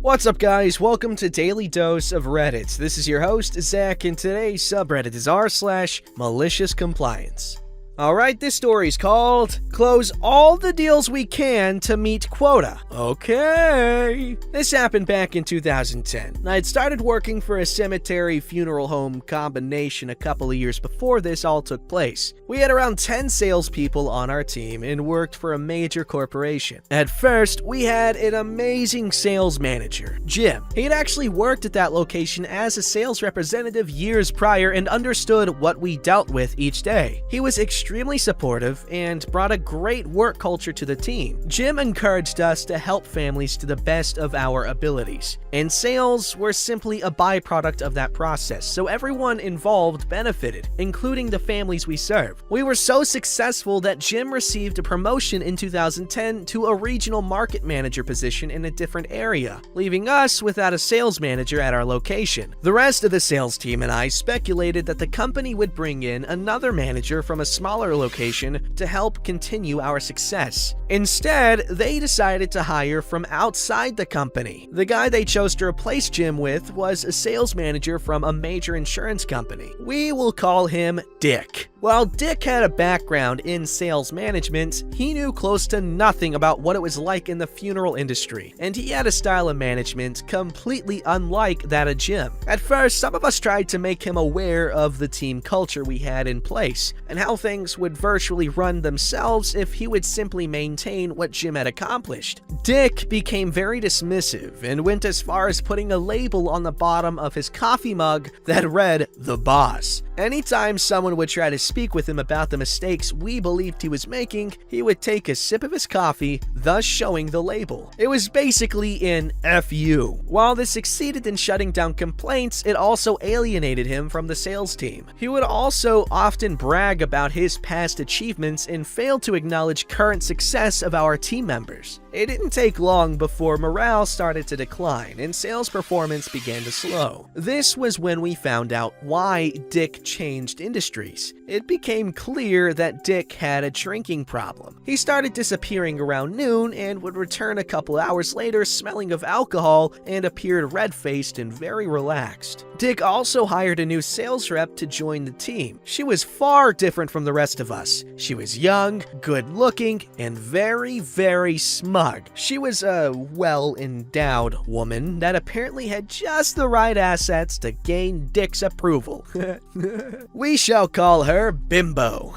What's up, guys? Welcome to Daily Dose of Reddit. This is your host, Zach, and today's subreddit is r/MaliciousCompliance. Alright, this story's called Close All the Deals We Can to Meet Quota. Okay. This happened back in 2010. I had started working for a cemetery funeral home combination a couple of years before this all took place. We had around 10 salespeople on our team and worked for a major corporation. At first, we had an amazing sales manager, Jim. He had actually worked at that location as a sales representative years prior and understood what we dealt with each day. He was extremely supportive and brought a great work culture to the team. Jim encouraged us to help families to the best of our abilities, and sales were simply a byproduct of that process, so everyone involved benefited, including the families we serve. We were so successful that Jim received a promotion in 2010 to a regional market manager position in a different area, leaving us without a sales manager at our location. The rest of the sales team and I speculated that the company would bring in another manager from a smaller location to help continue our success. Instead, they decided to hire from outside the company. The guy they chose to replace Jim with was a sales manager from a major insurance company. We will call him Dick. While Dick had a background in sales management, he knew close to nothing about what it was like in the funeral industry, and he had a style of management completely unlike that of Jim. At first, some of us tried to make him aware of the team culture we had in place, and how things would virtually run themselves if he would simply maintain what Jim had accomplished. Dick became very dismissive and went as far as putting a label on the bottom of his coffee mug that read, "The Boss." Anytime someone would try to speak with him about the mistakes we believed he was making, he would take a sip of his coffee, thus showing the label. It was basically an F you. While this succeeded in shutting down complaints, it also alienated him from the sales team. He would also often brag about his past achievements and fail to acknowledge current success of our team members. It didn't take long before morale started to decline and sales performance began to slow. This was when we found out why Dick changed industries. It became clear that Dick had a drinking problem. He started disappearing around noon and would return a couple hours later smelling of alcohol and appeared red-faced and very relaxed. Dick also hired a new sales rep to join the team. She was far different from the rest of us. She was young, good-looking, and very, very smug. She was a well-endowed woman that apparently had just the right assets to gain Dick's approval. We shall call her Bimbo.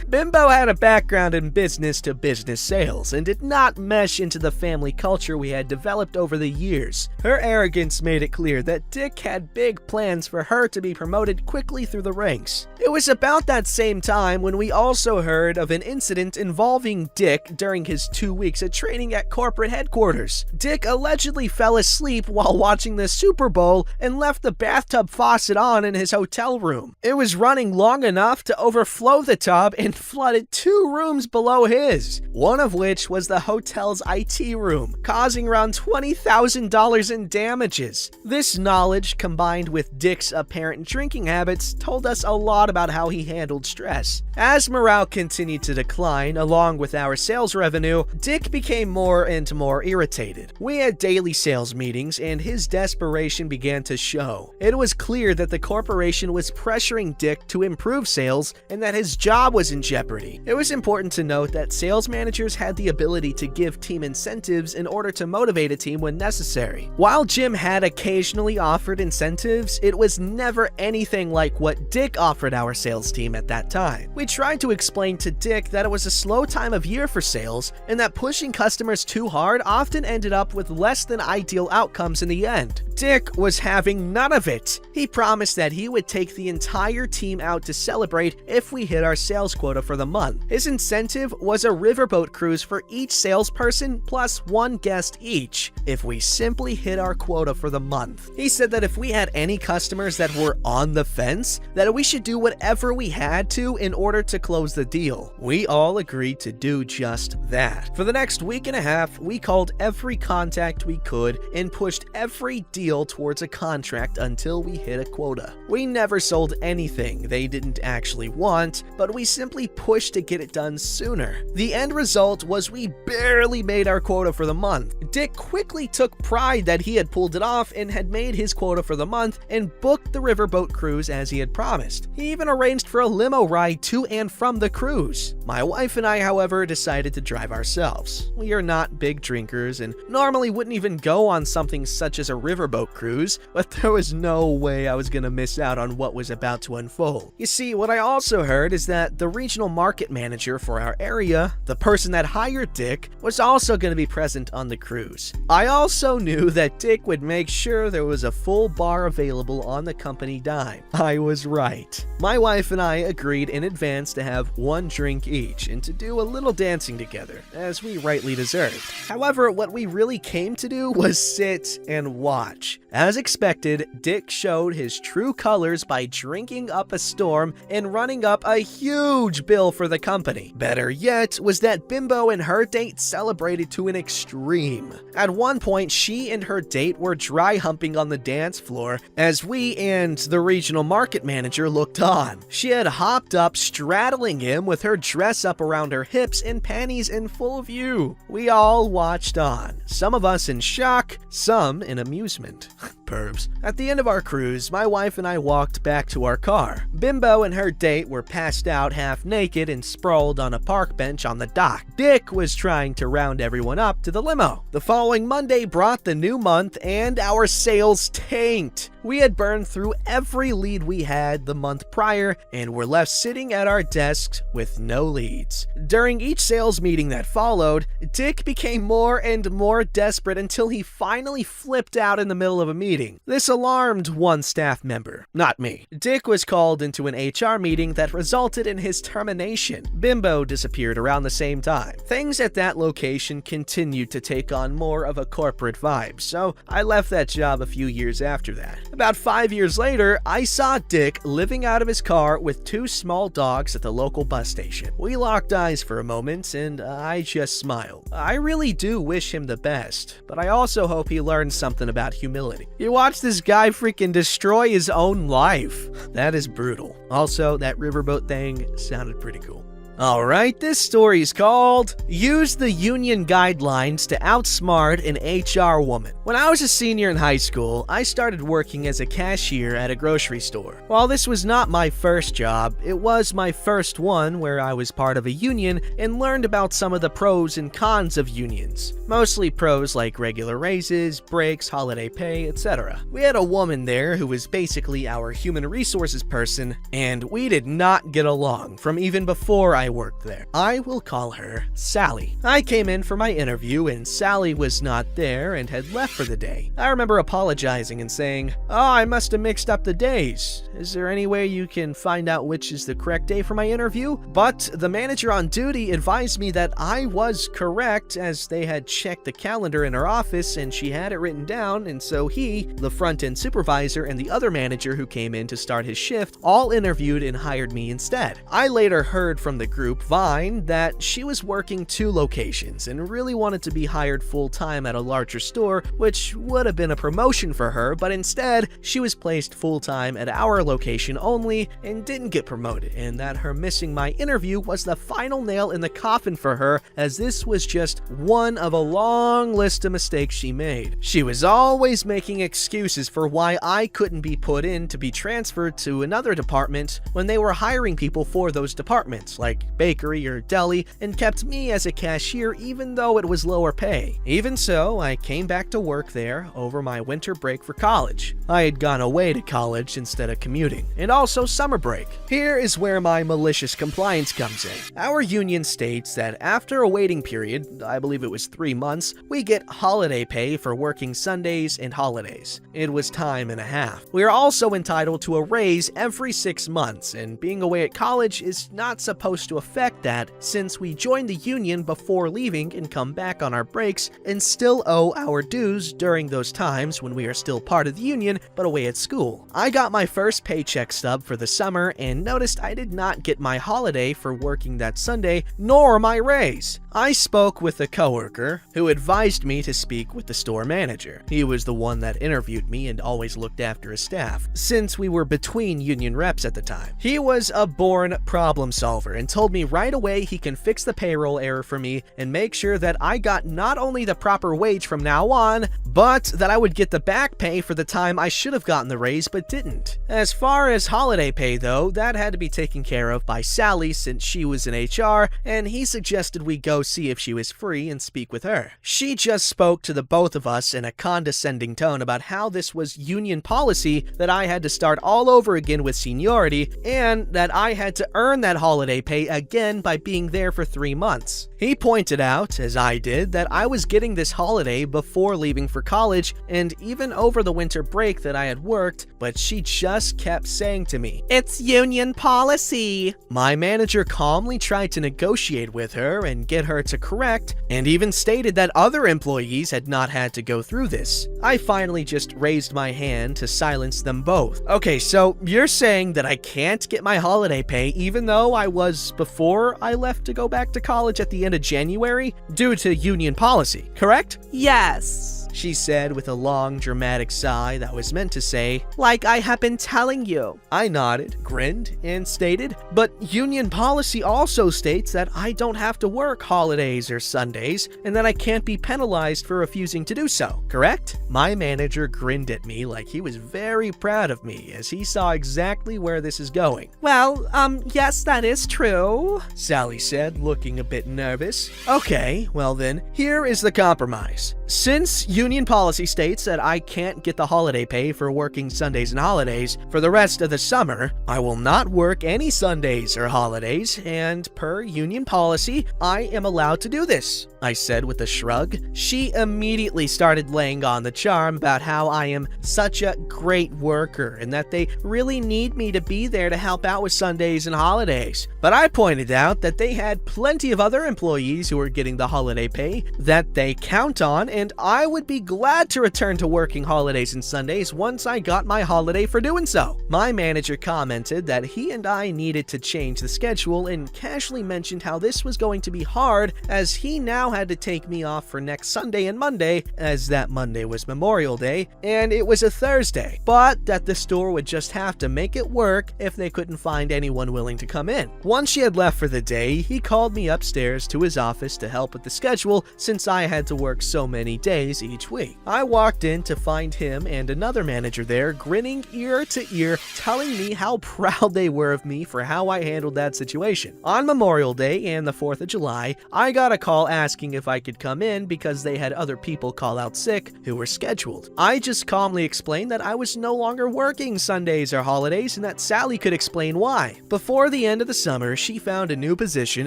Bimbo had a background in business-to-business sales and did not mesh into the family culture we had developed over the years. Her arrogance made it clear that Dick had big plans for her to be promoted quickly through the ranks. It was about that same time when we also heard of an incident involving Dick during his 2 weeks of training at corporate headquarters. Dick allegedly fell asleep while watching the Super Bowl and left the bathtub faucet on in his hotel room. It was running long enough to overflow the tub and flooded 2 rooms below his, one of which was the hotel's IT room, causing around $20,000 in damages. This knowledge, combined with Dick's apparent drinking habits, told us a lot about how he handled stress. As morale continued to decline, along with our sales revenue, Dick became more and more irritated. We had daily sales meetings, and his desperation began to show. It was clear that the corporation was pressuring Dick to improve sales and that his job was in jeopardy. It was important to note that sales managers had the ability to give team incentives in order to motivate a team when necessary. While Jim had occasionally offered incentives, it was never anything like what Dick offered our sales team at that time. We tried to explain to Dick that it was a slow time of year for sales and that pushing customers too hard often ended up with less than ideal outcomes in the end. Dick was having none of it. He promised that he would take the entire team out to celebrate if we hit our sales quota for the month. His incentive was a riverboat cruise for each salesperson plus 1 guest each if we simply hit our quota for the month. He said that if we had any customers that were on the fence, that we should do whatever we had to in order to close the deal. We all agreed to do just that. For the next week and a half, we called every contact we could and pushed every deal towards a contract until we hit a quota. We never sold anything they didn't actually want, but we simply pushed to get it done sooner. The end result was we barely made our quota for the month. Dick quickly really took pride that he had pulled it off and had made his quota for the month and booked the riverboat cruise as he had promised. He even arranged for a limo ride to and from the cruise. My wife and I, however, decided to drive ourselves. We are not big drinkers and normally wouldn't even go on something such as a riverboat cruise, but there was no way I was gonna miss out on what was about to unfold. You see, what I also heard is that the regional market manager for our area, the person that hired Dick, was also going to be present on the cruise. I also knew that Dick would make sure there was a full bar available on the company dime. I was right. My wife and I agreed in advance to have one drink each and to do a little dancing together, as we rightly deserved. However, what we really came to do was sit and watch. As expected, Dick showed his true colors by drinking up a storm and running up a huge bill for the company. Better yet was that Bimbo and her date celebrated to an extreme. At one point, she and her date were dry humping on the dance floor as we and the regional market manager looked on. She had hopped up, straddling him with her dress up around her hips and panties in full view. We all watched on, some of us in shock, some in amusement. Pervs. At the end of our cruise, my wife and I walked back to our car. Bimbo and her date were passed out half naked and sprawled on a park bench on the dock. Dick was trying to round everyone up to the limo. The following Monday brought the new month and our sales tanked. We had burned through every lead we had the month prior and were left sitting at our desks with no leads. During each sales meeting that followed, Dick became more and more desperate until he finally flipped out in the middle of a meeting. This alarmed one staff member, not me. Dick was called into an HR meeting that resulted in his termination. Bimbo disappeared around the same time. Things at that location continued to take on more of a corporate vibe, so I left that job a few years after that. About 5 years later, I saw Dick living out of his car with 2 small dogs at the local bus station. We locked eyes for a moment, and I just smiled. I really do wish him the best, but I also hope he learns something about humility. You watch this guy freaking destroy his own life. That is brutal. Also, that riverboat thing sounded pretty cool. Alright, this story is called Use the Union Guidelines to Outsmart an HR Woman. When I was a senior in high school, I started working as a cashier at a grocery store. While this was not my first job, it was my first one where I was part of a union and learned about some of the pros and cons of unions. Mostly pros like regular raises, breaks, holiday pay, etc. We had a woman there who was basically our human resources person, and we did not get along from even before I worked there. I will call her Sally. I came in for my interview and Sally was not there and had left for the day. I remember apologizing and saying, "Oh, I must have mixed up the days. Is there any way you can find out which is the correct day for my interview?" But the manager on duty advised me that I was correct as they had checked the calendar in her office and she had it written down, and so he, the front-end supervisor, and the other manager who came in to start his shift all interviewed and hired me instead. I later heard from the group Vine that she was working 2 locations and really wanted to be hired full-time at a larger store, which would have been a promotion for her, but instead she was placed full-time at our location only and didn't get promoted, and that her missing my interview was the final nail in the coffin for her, as this was just one of a long list of mistakes she made. She was always making excuses for why I couldn't be put in to be transferred to another department when they were hiring people for those departments, like bakery or deli, and kept me as a cashier even though it was lower pay. Even so, I came back to work there over my winter break for college. I had gone away to college instead of commuting, and also summer break. Here is where my malicious compliance comes in. Our union states that after a waiting period, I believe it was 3 months, we get holiday pay for working Sundays and holidays. It was time and a half. We are also entitled to a raise every 6 months, and being away at college is not supposed to affect that, since we joined the union before leaving and come back on our breaks and still owe our dues during those times when we are still part of the union but away at school. I got my first paycheck stub for the summer and noticed I did not get my holiday for working that Sunday nor my raise. I spoke with a coworker who advised me to speak with the store manager. He was the one that interviewed me and always looked after his staff, since we were between union reps at the time. He was a born problem solver and told me right away he can fix the payroll error for me and make sure that I got not only the proper wage from now on, but that I would get the back pay for the time I should have gotten the raise but didn't. As far as holiday pay though, that had to be taken care of by Sally since she was in HR, and he suggested we go see if she was free and speak with her. She just spoke to the both of us in a condescending tone about how this was union policy, that I had to start all over again with seniority, and that I had to earn that holiday pay again by being there for 3 months. He pointed out, as I did, that I was getting this holiday before leaving for college and even over the winter break that I had worked, but she just kept saying to me, "It's union policy." My manager calmly tried to negotiate with her and get her to correct, and even stated that other employees had not had to go through this. I finally just raised my hand to silence them both. Okay, so you're saying that I can't get my holiday pay even though I was before I left to go back to college at the end of January due to union policy, correct? Yes, She said with a long, dramatic sigh that was meant to say, like I have been telling you. I nodded, grinned, and stated, "But union policy also states that I don't have to work holidays or Sundays, and that I can't be penalized for refusing to do so, correct?" My manager grinned at me like he was very proud of me, as he saw exactly where this is going. Well, yes, that is true. Sally said, looking a bit nervous. Okay, well then, here is the compromise. Since union policy states that I can't get the holiday pay for working Sundays and holidays for the rest of the summer, I will not work any Sundays or holidays, and per union policy, I am allowed to do this, I said with a shrug. She immediately started laying on the charm about how I am such a great worker and that they really need me to be there to help out with Sundays and holidays. But I pointed out that they had plenty of other employees who were getting the holiday pay that they count on, and I would be glad to return to working holidays and Sundays once I got my holiday for doing so. My manager commented that he and I needed to change the schedule and casually mentioned how this was going to be hard as he now had to take me off for next Sunday and Monday, as that Monday was Memorial Day and it was a Thursday, but that the store would just have to make it work if they couldn't find anyone willing to come in. Once she had left for the day, he called me upstairs to his office to help with the schedule since I had to work so many days each week. I walked in to find him and another manager there grinning ear to ear, telling me how proud they were of me for how I handled that situation. On Memorial Day and the 4th of July, I got a call asking if I could come in because they had other people call out sick who were scheduled. I just calmly explained that I was no longer working Sundays or holidays and that Sally could explain why. Before the end of the summer, she found a new position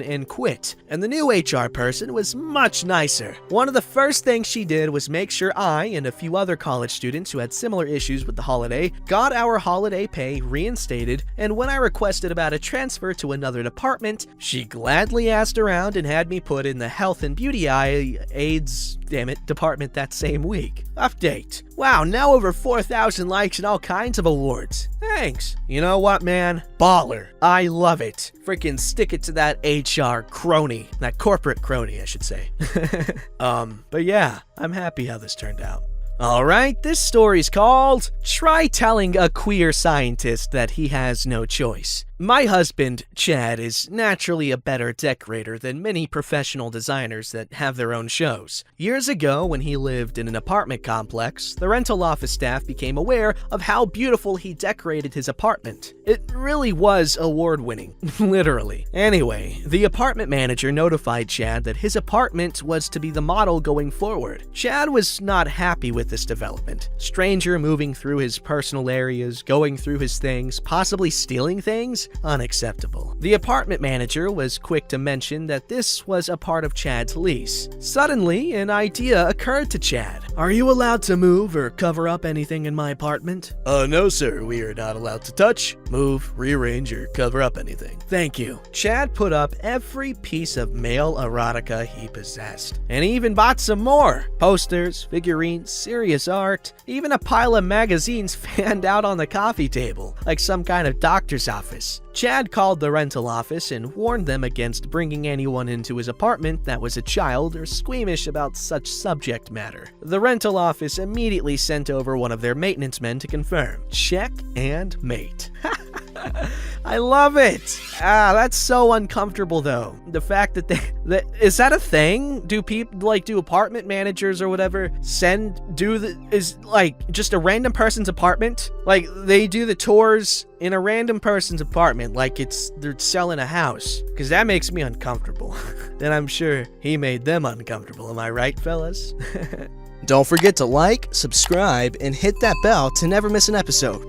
and quit, and the new HR person was much nicer. One of the first things she did was make sure I and a few other college students who had similar issues with the holiday got our holiday pay reinstated, and when I requested about a transfer to another department, she gladly asked around and had me put in the health and beauty AIDS department that same week. Update. Wow, now over 4,000 likes and all kinds of awards. Thanks. You know what, man? Baller. I love it. Freaking stick it to that HR crony. That corporate crony, I should say. But yeah, I'm happy how this turned out. Alright, this story's called Try Telling a Queer Scientist That He Has No Choice. My husband, Chad, is naturally a better decorator than many professional designers that have their own shows. Years ago, when he lived in an apartment complex, the rental office staff became aware of how beautiful he decorated his apartment. It really was award-winning, literally. Anyway, the apartment manager notified Chad that his apartment was to be the model going forward. Chad was not happy with this development. Stranger moving through his personal areas, going through his things, possibly stealing things? Unacceptable. The apartment manager was quick to mention that this was a part of Chad's lease. Suddenly, an idea occurred to Chad. Are you allowed to move or cover up anything in my apartment? No sir, we are not allowed to touch, move, rearrange, or cover up anything. Thank you. Chad put up every piece of male erotica he possessed, and he even bought some more. Posters, figurines, serious art, even a pile of magazines fanned out on the coffee table, like some kind of doctor's office. this. Chad called the rental office and warned them against bringing anyone into his apartment that was a child or squeamish about such subject matter. The rental office immediately sent over one of their maintenance men to confirm. Check and mate. I love it. That's so uncomfortable though. The fact that is that a thing? Do people do apartment managers or whatever is like just a random person's apartment? Like they do the tours in a random person's apartment like they're selling a house? Because that makes me uncomfortable. And I'm sure he made them uncomfortable. Am I right, fellas? Don't forget to like, subscribe, and hit that bell to never miss an episode.